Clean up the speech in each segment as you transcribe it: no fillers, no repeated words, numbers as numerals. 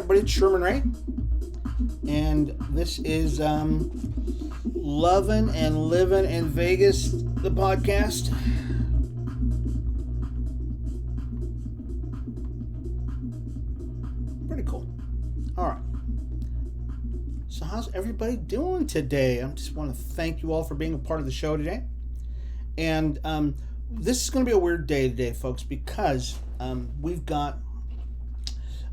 everybody, it's Sherman Ray, and this is Lovin and Livin in Vegas, the podcast. Pretty cool. All right. So how's everybody doing today? I just want to thank you all for being a part of the show today. And this is going to be a weird day today, folks, because we've got,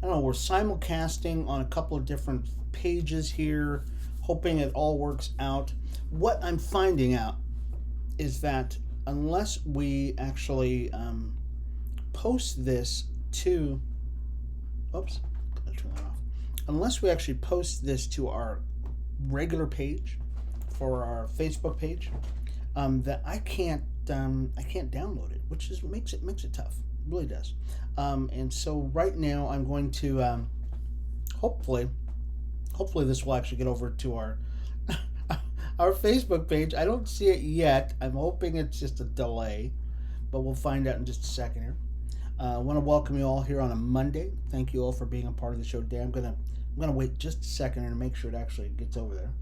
we're simulcasting on a couple of different pages here, hoping it all works out. What I'm finding out is that unless we actually post this to, oops, gotta turn that off. Unless we actually post this to our regular page for our Facebook page, that I can't download it, which is makes it tough. It really does. And so right now I'm going to hopefully this will actually get over to our our Facebook page. I don't see it yet. I'm hoping it's just a delay, but we'll find out in just a second here. I want to welcome you all here on a Monday. Thank you all for being a part of the show today. I'm gonna wait just a second and make sure it actually gets over there.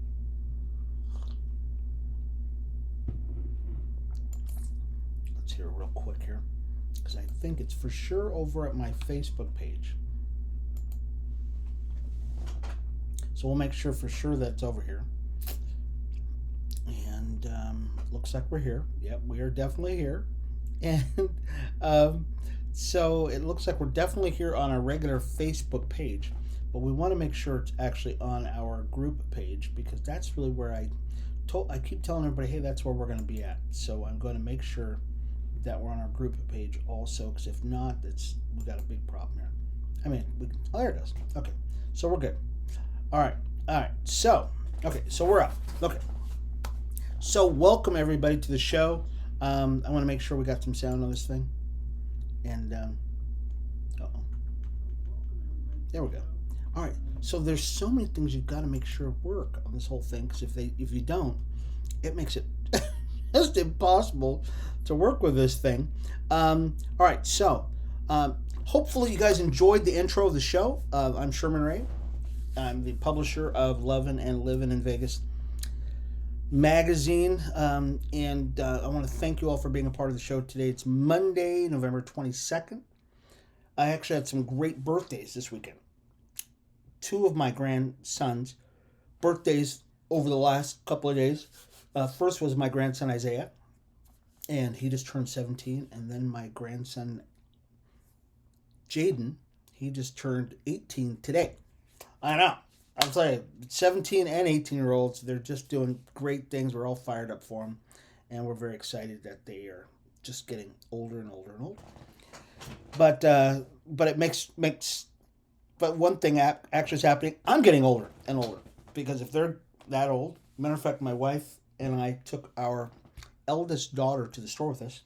Let's hear it real quick here, because I think it's for sure over at my Facebook page. So we'll make sure for sure that it's over here. And looks like we're here. Yep, we are definitely here. And so it looks like we're definitely here on our regular Facebook page. But we want to make sure it's actually on our group page, because that's really where I keep telling everybody, hey, that's where we're going to be at. So I'm going to make sure that we're on our group page also, because if not, we got a big problem here. There it is. Okay, so we're good. All right. So we're up. Okay. So welcome everybody to the show. I want to make sure we got some sound on this thing. And there we go. All right. So there's so many things you've got to make sure work on this whole thing, because if you don't, it makes it just impossible to work with this thing. All right. So hopefully you guys enjoyed the intro of the show. I'm Sherman Ray. I'm the publisher of Lovin and Livin in Vegas magazine, and I want to thank you all for being a part of the show today. It's Monday, November 22nd. I actually had some great birthdays this weekend. Two of my grandsons' birthdays over the last couple of days. First was my grandson Isaiah, and he just turned 17, and then my grandson Jaden, he just turned 18 today. I know. I'll tell you, 17 and 18-year-olds, they're just doing great things. We're all fired up for them, and we're very excited that they are just getting older and older and older. But it makes but one thing actually is happening. I'm getting older and older, because if they're that old, matter of fact, my wife and I took our eldest daughter to the store with us,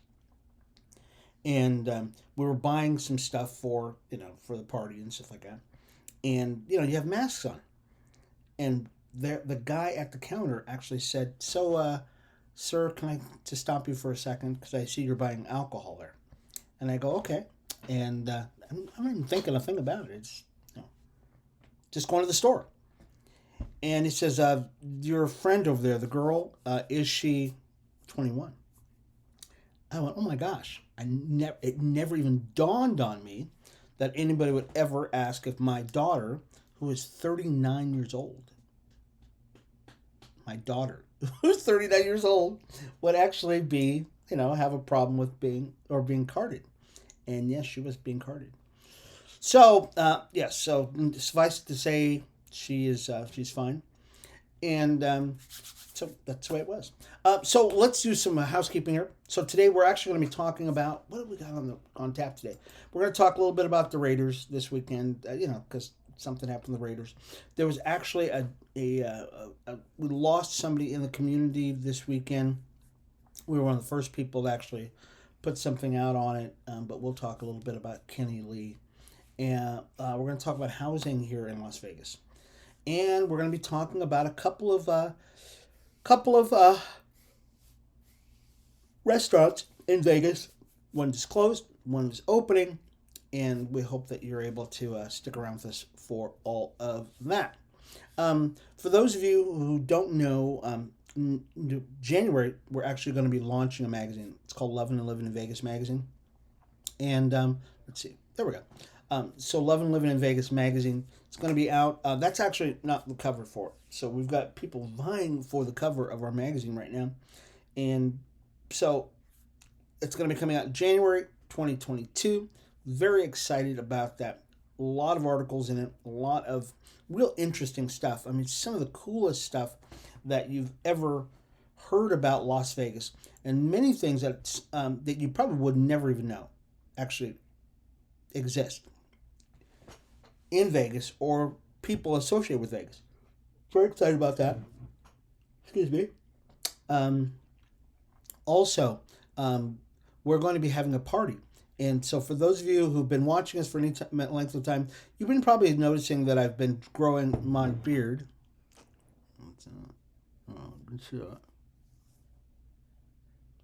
and we were buying some stuff for the party and stuff like that. And, you have masks on. And the guy at the counter actually said, so, sir, can I just stop you for a second? Because I see you're buying alcohol there. And I go, okay. And I'm not even thinking a thing about it. It's just going to the store. And he says, your friend over there, the girl, is she 21? I went, oh my gosh. It never even dawned on me that anybody would ever ask if my daughter, who is 39 years old, who's 39 years old, would actually be, have a problem with being carded. And yes, she was being carded. So, yes, so suffice to say, she's fine. And so that's the way it was. So let's do some housekeeping here. So today we're actually going to be talking about, what have we got on tap today? We're going to talk a little bit about the Raiders this weekend, because something happened to the Raiders. There was actually we lost somebody in the community this weekend. We were one of the first people to actually put something out on it, but we'll talk a little bit about Kenny Lee. And we're going to talk about housing here in Las Vegas. And we're going to be talking about a couple of restaurants in Vegas. One is closed, one is opening, and we hope that you're able to stick around with us for all of that. For those of you who don't know, January we're actually going to be launching a magazine. It's called Lovin and Livin in Vegas magazine, and let's see, there we go. So Lovin and Livin in Vegas magazine. It's going to be out. That's actually not the cover for it. So we've got people vying for the cover of our magazine right now, and so it's going to be coming out in January 2022. Very excited about that. A lot of articles in it, a lot of real interesting stuff. I mean, some of the coolest stuff that you've ever heard about Las Vegas, and many things that that you probably would never even know actually exist in Vegas or people associated with Vegas. Very excited about that. Excuse me. Also, we're going to be having a party. And so for those of you who've been watching us for any length of time, you've been probably noticing that I've been growing my beard.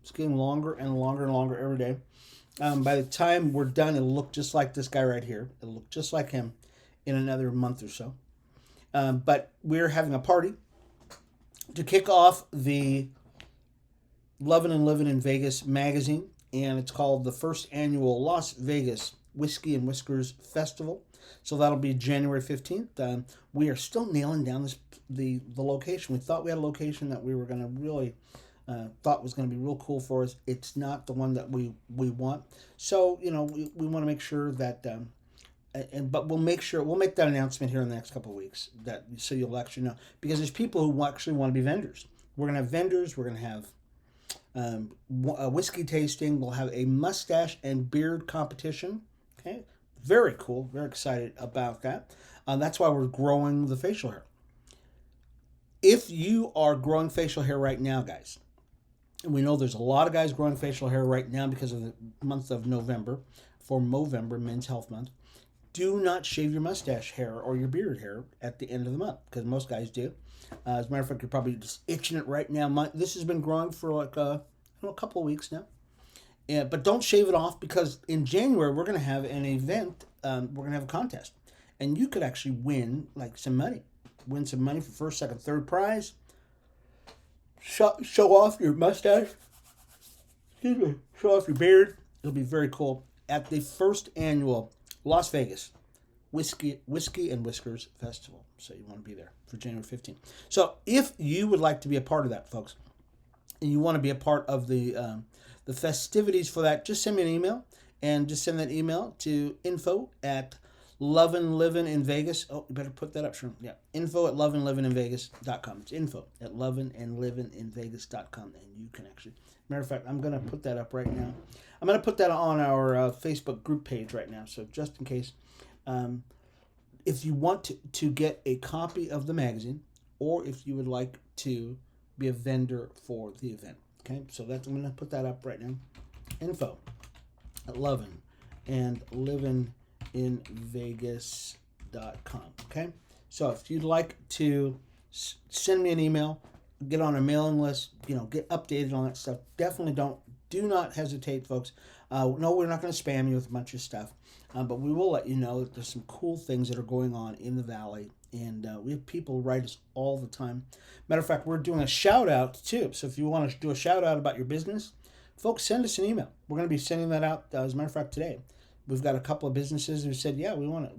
It's getting longer and longer and longer every day. By the time we're done, it'll look just like this guy right here. It'll look just like him in another month or so. But we're having a party to kick off the Lovin and Livin in Vegas magazine, and it's called the first annual Las Vegas Whiskey and Whiskers Festival. So that'll be January 15th. We are still nailing down the location. We thought we had a location that we were going to really thought was going to be real cool for us. It's not the one that we want. So, you know, we want to make sure that but we'll make that announcement here in the next couple of weeks, that so you'll actually know, because there's people who actually want to be vendors. We're going to have vendors. We're going to have a whiskey tasting. We'll have a mustache and beard competition. Okay, very cool. Very excited about that. That's why we're growing the facial hair. If you are growing facial hair right now, guys, and we know there's a lot of guys growing facial hair right now because of the month of November, for Movember, Men's Health Month, do not shave your mustache hair or your beard hair at the end of the month, because most guys do. As a matter of fact, you're probably just itching it right now. This has been growing for like a couple of weeks now. But don't shave it off, because in January we're going to have an event. We're going to have a contest. And you could actually win like some money. Win some money for first, second, third prize. Show off your mustache. Excuse me. Show off your beard. It'll be very cool at the first annual Las Vegas Whiskey and Whiskers Festival. So you want to be there for January 15th. So if you would like to be a part of that, folks, and you want to be a part of the festivities for that, just send me an email, and just send that email to info@Lovin in Vegas. Oh, you better put that up, Sherman. Yeah, info@lovinlivininvegas.com. It's info@lovinandlivininvegas.com, and you can actually. Matter of fact, I'm going to put that up right now. I'm going to put that on our Facebook group page right now. So just in case, if you want to get a copy of the magazine, or if you would like to be a vendor for the event. Okay, so I'm going to put that up right now. info@lovinandlivininvegas.com. Okay, so if you'd like to send me an email, get on a mailing list, get updated on that stuff, do not hesitate, folks. No, we're not going to spam you with a bunch of stuff, but we will let you know that there's some cool things that are going on in the Valley, and we have people write us all the time. Matter of fact, we're doing a shout-out, too, so if you want to do a shout-out about your business, folks, send us an email. We're going to be sending that out, as a matter of fact, today. We've got a couple of businesses who said, yeah, we want to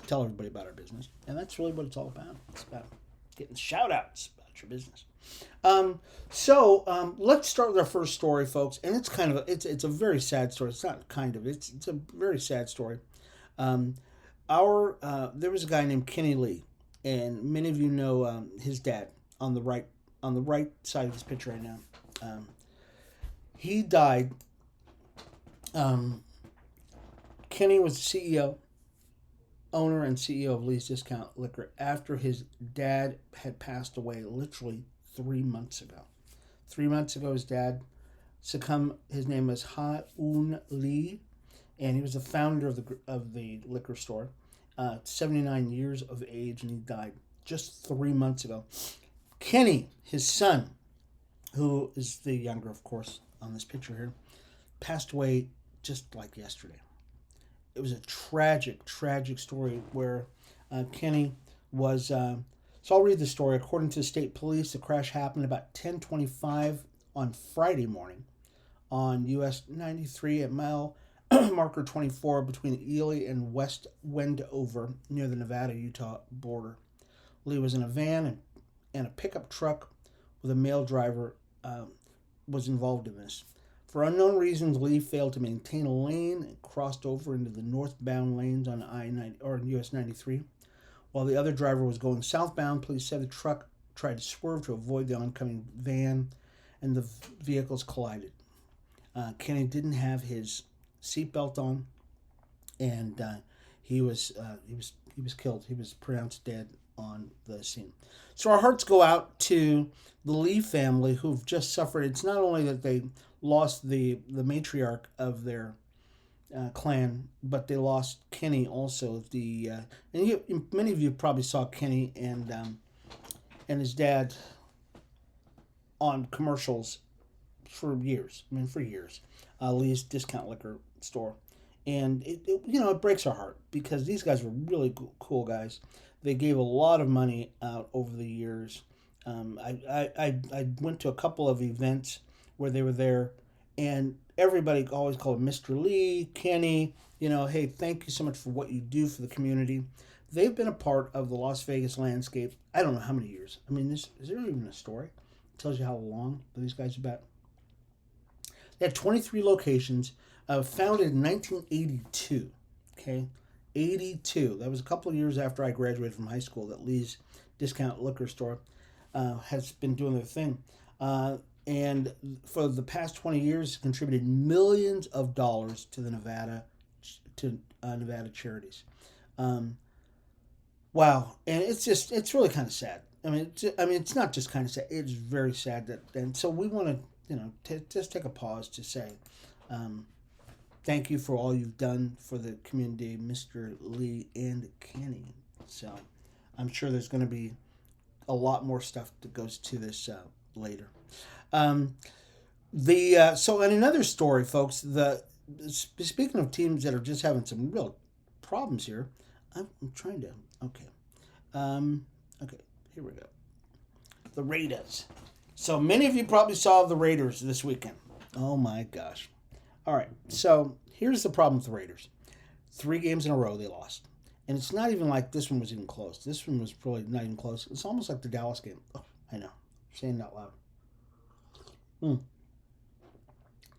tell everybody about our business, and that's really what it's all about. It's about getting shout-outs about your business. So let's start with our first story, folks, and it's it's a very sad story. It's not it's a very sad story. There was a guy named Kenny Lee, and many of you know his dad on the right side of this picture right now. He died. Kenny was the owner and CEO of Lee's Discount Liquor after his dad had passed away literally 3 months ago. 3 months ago, his dad succumbed. His name was Ha-Un Lee, and he was the founder of the liquor store. 79 years of age, and he died just 3 months ago. Kenny, his son, who is the younger, of course, on this picture here, passed away just like yesterday. it was a tragic, tragic story where Kenny was. So I'll read the story. According to state police, the crash happened about 10:25 on Friday morning on US 93 at mile marker 24 between Ely and West Wendover near the Nevada-Utah border. Lee was in a van and a pickup truck with a male driver was involved in this. For unknown reasons, Lee failed to maintain a lane and crossed over into the northbound lanes on I-90 or US 93. While the other driver was going southbound, police said the truck tried to swerve to avoid the oncoming van, and the vehicles collided. Kenny didn't have his seatbelt on, and he was killed. He was pronounced dead on the scene. So our hearts go out to the Lee family who've just suffered. It's not only that they lost the matriarch of their clan, but they lost Kenny also. Many of you probably saw Kenny and his dad on commercials for years. I mean, for years. Lee's discount liquor store, and it breaks our heart because these guys were really cool guys. They gave a lot of money out over the years. I went to a couple of events where they were there, and everybody always called him Mr. Lee, Kenny. Hey, thank you so much for what you do for the community. They've been a part of the Las Vegas landscape. I don't know how many years. I mean, is there even a story? It tells you how long these guys have been. They had 23 locations, founded in 1982. Okay, 82. That was a couple of years after I graduated from high school that Lee's discount liquor store has been doing their thing. And for the past 20 years, contributed millions of dollars to the Nevada charities. Wow, and it's really kind of sad. I mean, it's not just kind of sad. It's very sad and so we want to just take a pause to say, thank you for all you've done for the community, Mr. Lee and Kenny. So I'm sure there's going to be a lot more stuff that goes to this later. So in another story, folks, speaking of teams that are just having some real problems here, I'm trying to okay, here we go. The Raiders. So many of you probably saw the Raiders this weekend. Oh my gosh. All right, so here's the problem with the Raiders. 3 games in a row they lost. And it's not even like this one was even close. This one was probably not even close. It's almost like the Dallas game. Oh, I know. I'm saying it out loud.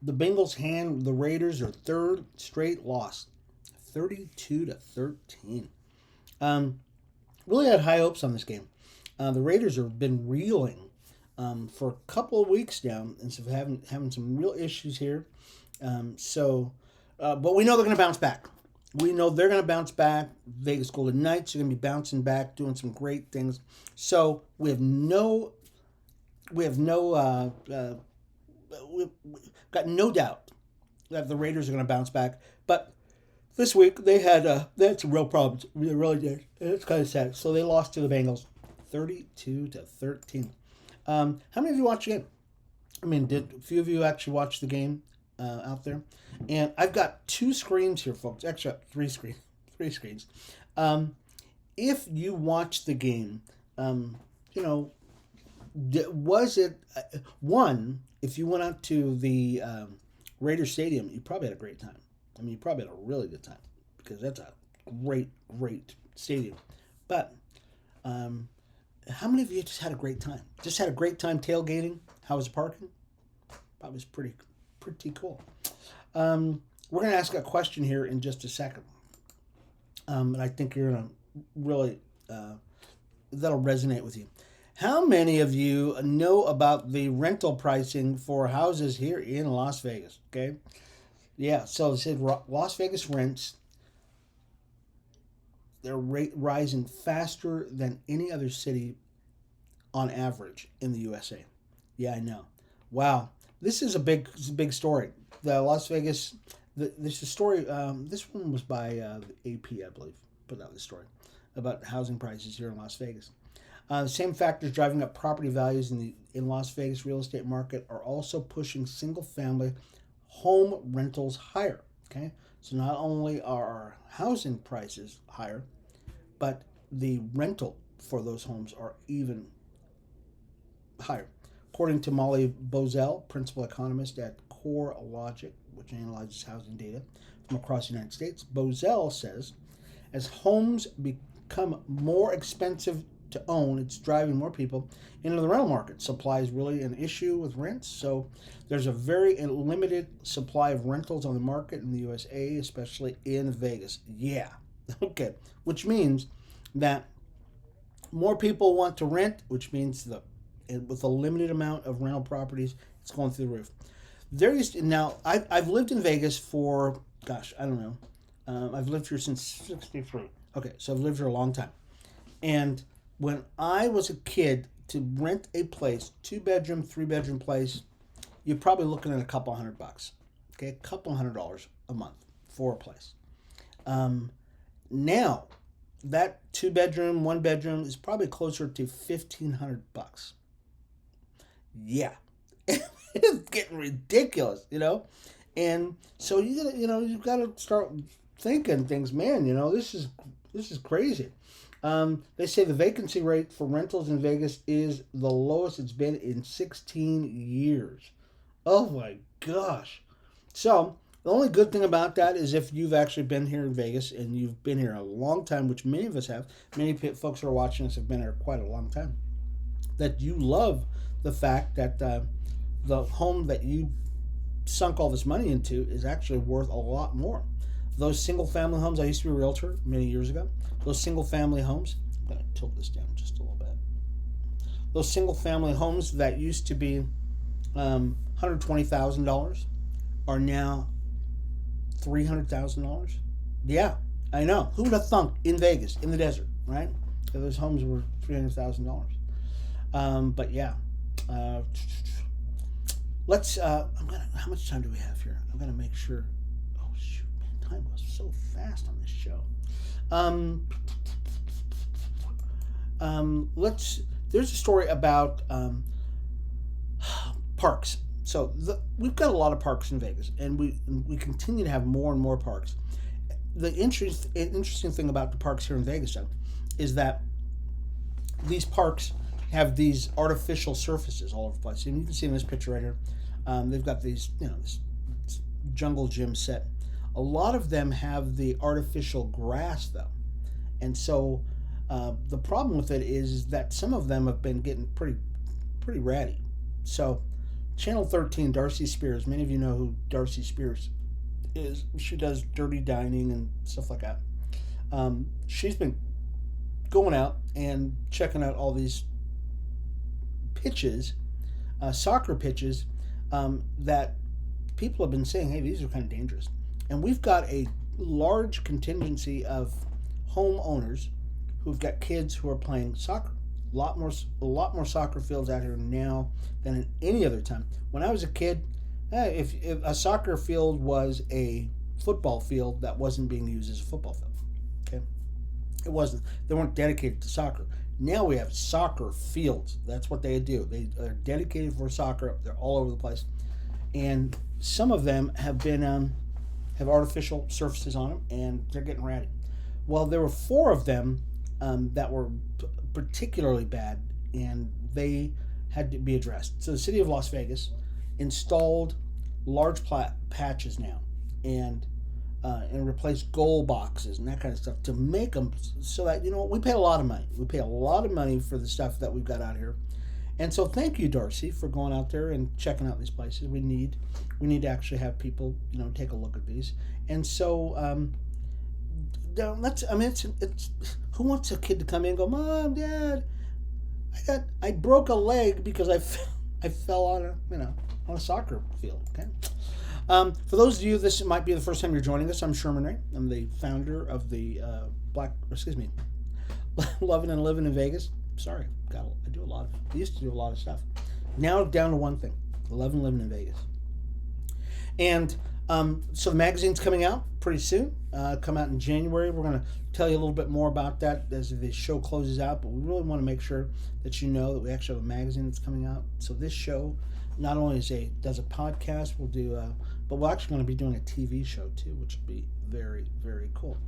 The Bengals hand the Raiders their 3rd straight loss. 32-13. Really had high hopes on this game. The Raiders have been reeling for a couple of weeks now, and so having some real issues here. But we know they're going to bounce back. We know they're going to bounce back. Vegas Golden Knights are going to be bouncing back, doing some great things. So we've got no doubt that the Raiders are going to bounce back. But this week they had some real problems. They really did. It's kind of sad. So they lost to the Bengals, 32-13. How many of you watched the game? I mean, did a few of you actually watch the game out there? And I've got 2 screens here, folks. Actually, 3 screens. If you watched the game, was it one? If you went out to the Raider Stadium, you probably had a great time. I mean, you probably had a really good time because that's a great stadium. But how many of you just had a great time? Just had a great time tailgating? How was the parking? That was pretty cool. We're going to ask a question here in just a second. And I think you're going to really, that'll resonate with you. How many of you know about the rental pricing for houses here in Las Vegas? Okay. Yeah. So it said Las Vegas rents, they're rising faster than any other city on average in the USA. Yeah, I know. Wow. This is a big story. The Las Vegas, this story, this one was by the AP, I believe, put out this story about housing prices here in Las Vegas. The same factors driving up property values in Las Vegas real estate market are also pushing single-family home rentals higher. Okay, So not only are our housing prices higher, but the rental for those homes are even higher. According to Molly Bozell, principal economist at Core Logic, which analyzes housing data from across the United States, Bozell says as homes become more expensive to own, it's driving more people into the rental market. Supply is really an issue with rents, so there's a very limited supply of rentals on the market in the USA, especially in Vegas. Yeah, okay, which means that more people want to rent, which means with a limited amount of rental properties, it's going through the roof. I've lived in Vegas for, gosh, I don't know. I've lived here since 63. Okay, so I've lived here a long time. And when I was a kid, to rent a place, 2-bedroom, 3-bedroom place, you're probably looking at a couple $100. Okay, a couple $100 a month for a place. Now, that 2-bedroom, 1-bedroom is probably closer to $1,500. Yeah, it's getting ridiculous, and so you've got to start thinking things, man. This is crazy. They say the vacancy rate for rentals in Vegas is the lowest it's been in 16 years. Oh my gosh! So the only good thing about that is if you've actually been here in Vegas and you've been here a long time, which many of us have, many folks who are watching us have been here quite a long time, that you love the fact that the home that you sunk all this money into is actually worth a lot more. Those single-family homes, I used to be a realtor many years ago. Those single-family homes, I'm going to tilt this down just a little bit. Those single-family homes that used to be $120,000 are now $300,000. Yeah, I know. Who would have thunk in Vegas, in the desert, right? Those homes were $300,000. But yeah, let's. How much time do we have here? I'm gonna make sure. Oh shoot, man, time goes so fast on this show. There's a story about parks. So we've got a lot of parks in Vegas, and we continue to have more and more parks. The interesting thing about the parks here in Vegas, though, is that these parks have these artificial surfaces all over the place. And you can see in this picture right here, they've got these, this jungle gym set. A lot of them have the artificial grass, though. And so the problem with it is that some of them have been getting pretty ratty. So Channel 13, Darcy Spears, many of you know who Darcy Spears is. She does Dirty Dining and stuff like that. She's been going out and checking out all these pitches, soccer pitches, that people have been saying, hey, these are kind of dangerous. And we've got a large contingency of homeowners who've got kids who are playing soccer. A lot more soccer fields out here now than at any other time. When I was a kid, if a soccer field was a football field that wasn't being used as a football field, okay, it wasn't. They weren't dedicated to soccer. Now we have soccer fields. That's what they do. They are dedicated for soccer. They're all over the place, and some of them have been have artificial surfaces on them, and they're getting ratty. Well, there were 4 of them that were particularly bad, and they had to be addressed. So the city of Las Vegas installed large patches now, and replaced goal boxes and that kind of stuff to make them so that, we pay a lot of money. We pay a lot of money for the stuff that we've got out here. And so thank you, Darcy, for going out there and checking out these places. We need to actually have people, take a look at these. And so it's who wants a kid to come in and go, Mom, Dad, I broke a leg because I fell on a soccer field. Okay. For those of you, this might be the first time you're joining us. I'm Sherman Ray. I'm the founder of the Lovin and Livin in Vegas. Sorry, I used to do a lot of stuff. Now down to one thing: Lovin and Livin in Vegas. And so the magazine's coming out pretty soon. Come out in January. We're going to tell you a little bit more about that as the show closes out. But we really want to make sure that you know that we actually have a magazine that's coming out. So this show not only does a podcast, we'll do but we're actually going to be doing a TV show too, which will be very, very cool.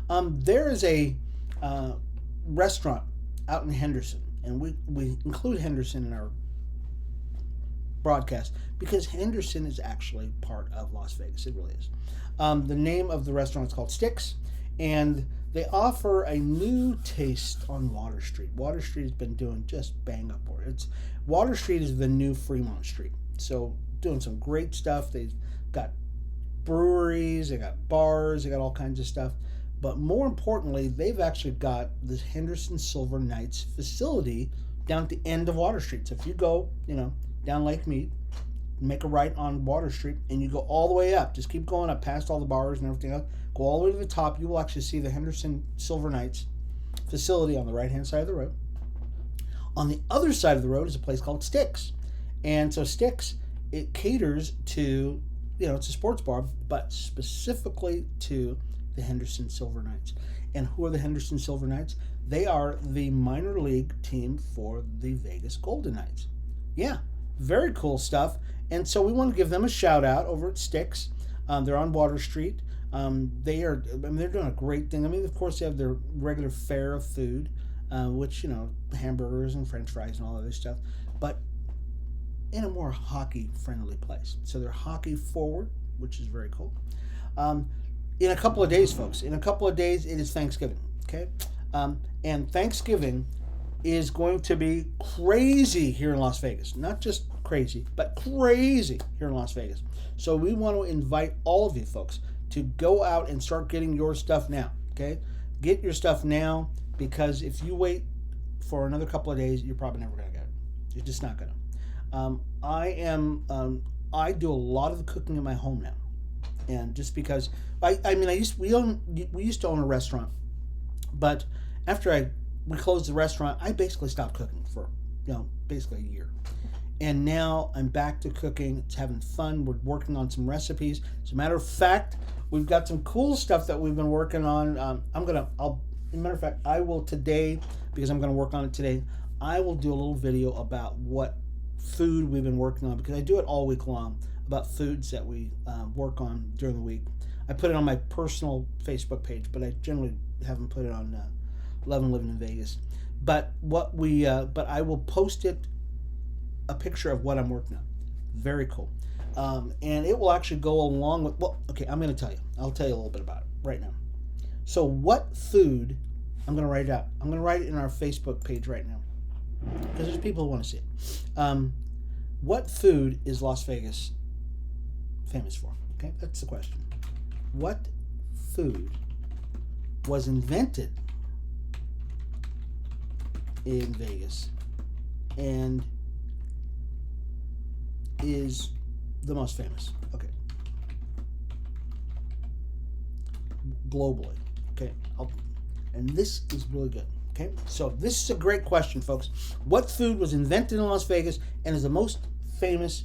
There is a restaurant out in Henderson, and we include Henderson in our broadcast because Henderson is actually part of Las Vegas. It really is. The name of the restaurant is called Sticks, and they offer a new taste on Water Street. Water Street has been doing just bang up. Water Street is the new Fremont Street. So doing some great stuff. They've got breweries, they got bars, they got all kinds of stuff. But more importantly, they've actually got the Henderson Silver Knights facility down at the end of Water Street. So if you go, down Lake Mead, make a right on Water Street, and you go all the way up. Just keep going up past all the bars and everything else. Go all the way to the top. You will actually see the Henderson Silver Knights facility on the right-hand side of the road. On the other side of the road is a place called Sticks. And so Sticks, it caters to, it's a sports bar, but specifically to the Henderson Silver Knights. And who are the Henderson Silver Knights? They are the minor league team for the Vegas Golden Knights. Yeah, very cool stuff. And so we want to give them a shout out over at Sticks. They're on Water Street. They're doing a great thing. Of course, they have their regular fare of food, which, hamburgers and French fries and all other stuff, but in a more hockey-friendly place. So they're hockey forward, which is very cool. In a couple of days, folks, it is Thanksgiving, okay? And Thanksgiving is going to be crazy here in Las Vegas. Not just crazy, but crazy here in Las Vegas. So we want to invite all of you folks to go out and start getting your stuff now, okay? Get your stuff now, because if you wait for another couple of days, you're probably never going to get it. You're just not going to. I do a lot of the cooking in my home now. And just because, we used to own a restaurant, but after we closed the restaurant, I basically stopped cooking for, basically a year. And now I'm back to cooking. It's having fun. We're working on some recipes. As a matter of fact, we've got some cool stuff that we've been working on. As a matter of fact, I will today, because I'm going to work on it today, I will do a little video about what food we've been working on, because I do it all week long, about foods that we work on during the week. I put it on my personal Facebook page, but I generally haven't put it on Lovin and Livin in Vegas. But I will post a picture of what I'm working on. Very cool. And it will actually go along with, I'm going to tell you. I'll tell you a little bit about it right now. So what food, I'm going to write it out. I'm going to write it in our Facebook page right now, because there's people who want to see it. What food is Las Vegas famous for? Okay, that's the question. What food was invented in Vegas and is the most famous? Okay. Globally. Okay. And this is really good. Okay. So this is a great question, folks. What food was invented in Las Vegas and is the most famous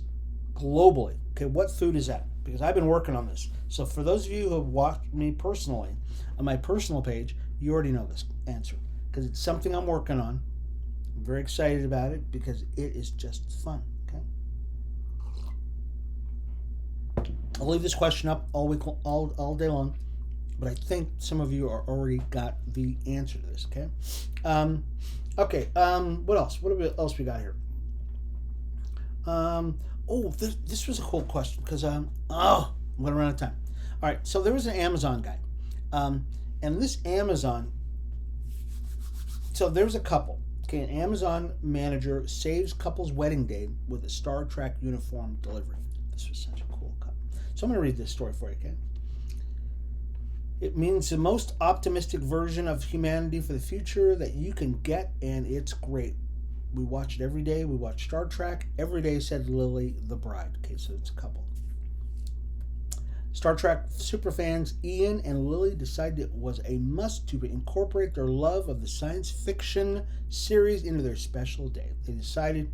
globally? Okay. What food is that? Because I've been working on this. So for those of you who have watched me personally on my personal page, you already know this answer, because it's something I'm working on. I'm very excited about it because it is just fun. Okay. I'll leave this question up all week, all day long, but I think some of you are already got the answer to this. Okay. What else? What else we got here? This was a cool question, because I'm going to run out of time. All right, so there was an Amazon guy, and this Amazon. So there's a couple. Okay, an Amazon manager saves couple's wedding day with a Star Trek uniform delivery. This was such a cool couple. So I'm going to read this story for you. Okay. It means the most optimistic version of humanity for the future that you can get, and it's great. We watch it every day. We watch Star Trek every day, said Lily the bride. Okay, so it's a couple. Star Trek superfans Ian and Lily decided it was a must to incorporate their love of the science fiction series into their special day. They decided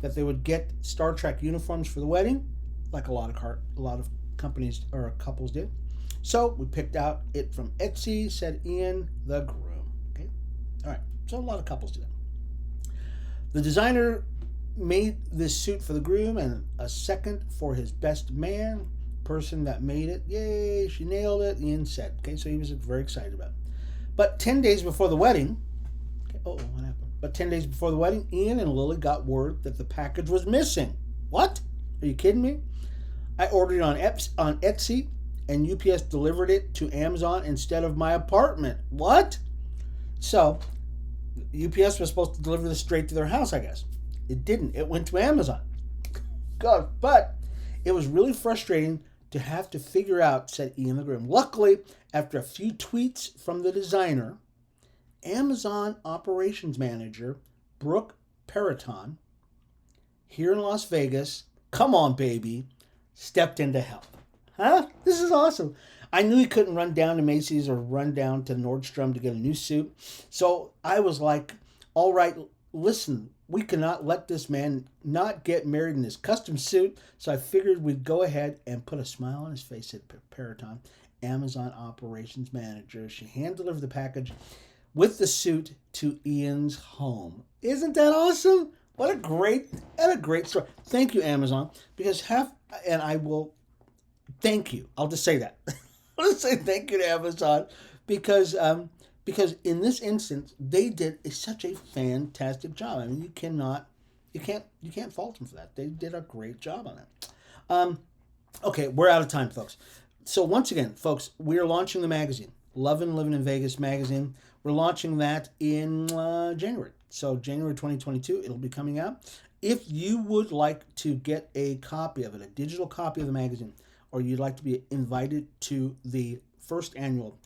that they would get Star Trek uniforms for the wedding, like a lot of companies or couples did. So we picked out it from Etsy, said Ian the groom. Okay, all right. So a lot of couples do that. The designer made this suit for the groom and a second for his best man. person that made it. Yay, she nailed it, Ian said. Okay, so he was very excited about it. But 10 days before the wedding, okay, what happened? But 10 days before the wedding, Ian and Lily got word that the package was missing. What? Are you kidding me? I ordered it on Etsy, and UPS delivered it to Amazon instead of my apartment. What? So, UPS was supposed to deliver this straight to their house, I guess. It didn't. It went to Amazon. God, but it was really frustrating to have to figure out, said Ian the Grim. Luckily, after a few tweets from the designer, Amazon operations manager Brooke Periton here in Las Vegas, come on, baby, stepped in to help. Huh? This is awesome. I knew he couldn't run down to Macy's or run down to Nordstrom to get a new suit. So I was like, all right, listen, we cannot let this man not get married in his custom suit. So I figured we'd go ahead and put a smile on his face, said Periton, Amazon operations manager. She hand-delivered the package with the suit to Ian's home. Isn't that awesome? What a great story. Thank you, Amazon, because I will thank you. I'll just say that. I'll just say thank you to Amazon because in this instance they did such a fantastic job. I mean, you can't fault them for that. They did a great job on it. Okay, we're out of time, folks. So once again, folks, we are launching the magazine, Lovin and Livin in Vegas magazine. We're launching that in January. So January 2022, it'll be coming out. If you would like to get a copy of it, a digital copy of the magazine, or you'd like to be invited to the first annual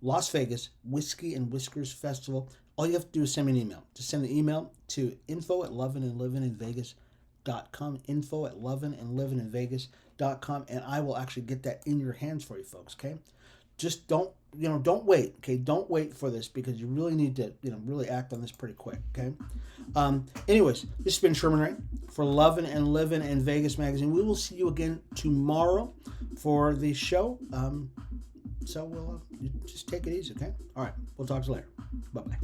Las Vegas Whiskey and Whiskers Festival, all you have to do is send me an email. Just send the email to info@lovinandlivininvegas.com, info@lovinandlivininvegas.com, and I will actually get that in your hands for you folks, okay? Just don't wait, okay? Don't wait for this because you really need to, really act on this pretty quick, okay? Anyways, this has been Sherman Ray for Lovin and Livin in Vegas magazine. We will see you again tomorrow for the show. So we'll just take it easy, okay? All right, we'll talk to you later. Bye-bye.